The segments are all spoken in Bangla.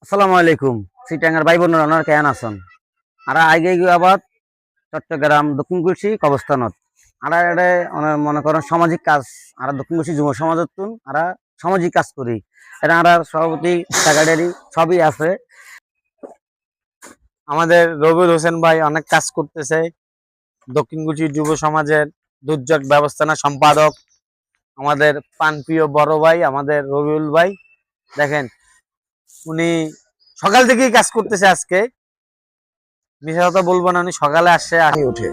আসসালামু আলাইকুম। সিটাঙ্গার ভাই বোনেরা আপনারা কেন আছেন? আর আগে গিয়ে আবার চট্টগ্রাম দক্ষিণ কুলসি কবরস্থানত আর এটা মনে করেন সামাজিক কাজ। আর দক্ষিণ কুলসি যুব সমাজত আর সামাজিক কাজ করি। এটা আর সভাপতি সেক্রেটারি সবই আছে। আমাদের রবিউল হোসেন ভাই অনেক কাজ করতেছে দক্ষিণ কুচি যুব সমাজের দুর্যোগ ব্যবস্থাপনা সম্পাদক। আমাদের প্রাণপ্রিয় বড় ভাই আমাদের রবিউল ভাই, দেখেন উনি সকাল থেকেই কাজ করতেছে। আজকে মিশা কথা বলবো না, উনি সকালে আসছে ওঠে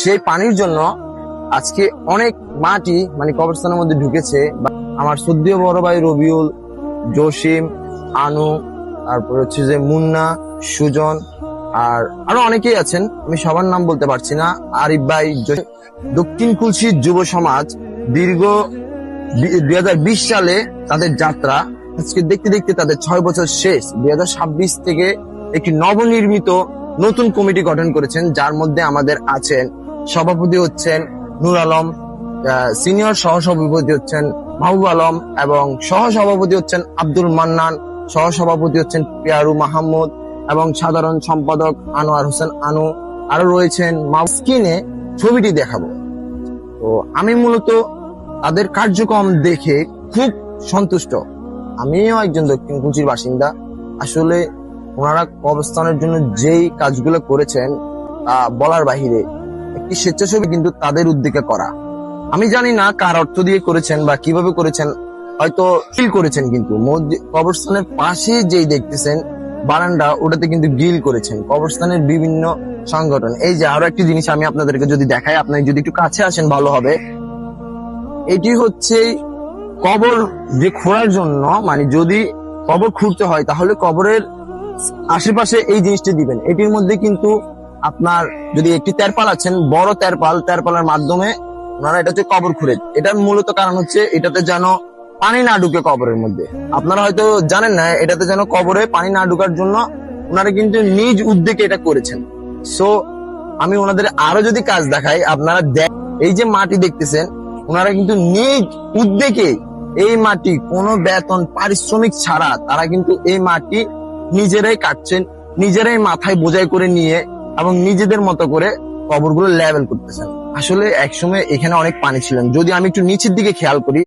সেই পানির জন্য আজকে অনেক মাটি কবরস্থানের মধ্যে ঢুকেছে। আমার সদ্য বড় ভাই রবিউল, জসিম, আনু, তারপর হচ্ছে যে মুন্না, সুজন, আর আরো অনেকেই আছেন, আমি সবার নাম বলতে পারছি না। আরিফ ভাই, দক্ষিণ কুলসি যুব সমাজ দীর্ঘ 2020 সালে তাদের যাত্রা, আজকে দেখতে দেখতে তাদের 6 বছর শেষ। 2026 থেকে একটি নবনির্মিত নতুন কমিটি গঠন করেছেন, যার মধ্যে আমাদের আছেন সভাপতি হচ্ছেন নূর আলম, সিনিয়র সহসভাপতি হচ্ছেন মাহবুব আলম, এবং সহসভাপতি হচ্ছেন আব্দুল মান্নান, সহসভাপতি হচ্ছেন পিয়ারু মাহমুদ, এবং সাধারণ সম্পাদক আনোয়ার হোসেন আনু। আরো রয়েছেন স্ক্রিনে ছবিটি দেখাবো। তো আমি মূলত তাদের কার্যক্রম দেখে খুব সন্তুষ্ট। আমিও একজন দক্ষিণ কুচির বাসিন্দা। আসলে ওনারা কবরস্থানের জন্য যেই কাজগুলো করেছেন তা বলার বাহিরে। একটি স্বেচ্ছাসেবী কিন্তু তাদের উদ্যোগে করা। আমি জানি না কার অর্থ দিয়ে করেছেন বা কিভাবে করেছেন, হয়তো ফিল করেছেন, কিন্তু কবরস্থানের পাশে যেই দেখতেছেন বারান্দা, ওটাতে কিন্তু গিল করেছেন কবরস্থানের বিভিন্ন সংগঠন। এই যে আরো একটি জিনিস আমি আপনাদেরকে যদি দেখাই, আপনারা যদি একটু কাছে আসেন ভালো হবে। এটি হচ্ছে কবর যে খোঁড়ার জন্য, যদি কবর খুঁড়তে হয় তাহলে কবরের আশেপাশে এই জিনিসটি দিবেন। এটির মধ্যে কিন্তু আপনার যদি একটি তেরপাল আছেন, বড় তেরপালের মাধ্যমে ওনারা এটা হচ্ছে কবর খুঁড়ে। এটার মূলত কারণ হচ্ছে এটাতে যেন পানি না ঢুকে কবরের মধ্যে। আপনারা হয়তো জানেন না, এটাতে যেন কবরে পানি না ঢুকার জন্য ওনারা কিন্তু নিজ উদ্যোগে এটা করেছেন। সো আমি ওনাদের আরো যদি কাজ দেখাই, আপনারা এই যে মাটি দেখতেছেন, ওনারা কিন্তু নিজ উদ্যোগে এই মাটি কোনো বেতন পারিশ্রমিক ছাড়া তারা কিন্তু এই মাটি নিজেরাই কাটছেন, নিজেরাই মাথায় বোঝাই করে নিয়ে, এবং নিজেদের মতো করে কবরগুলো লেভেল করতেছেন। আসলে একসময় এখানে অনেক পানি ছিলেন। যদি আমি একটু নিচের দিকে খেয়াল করি,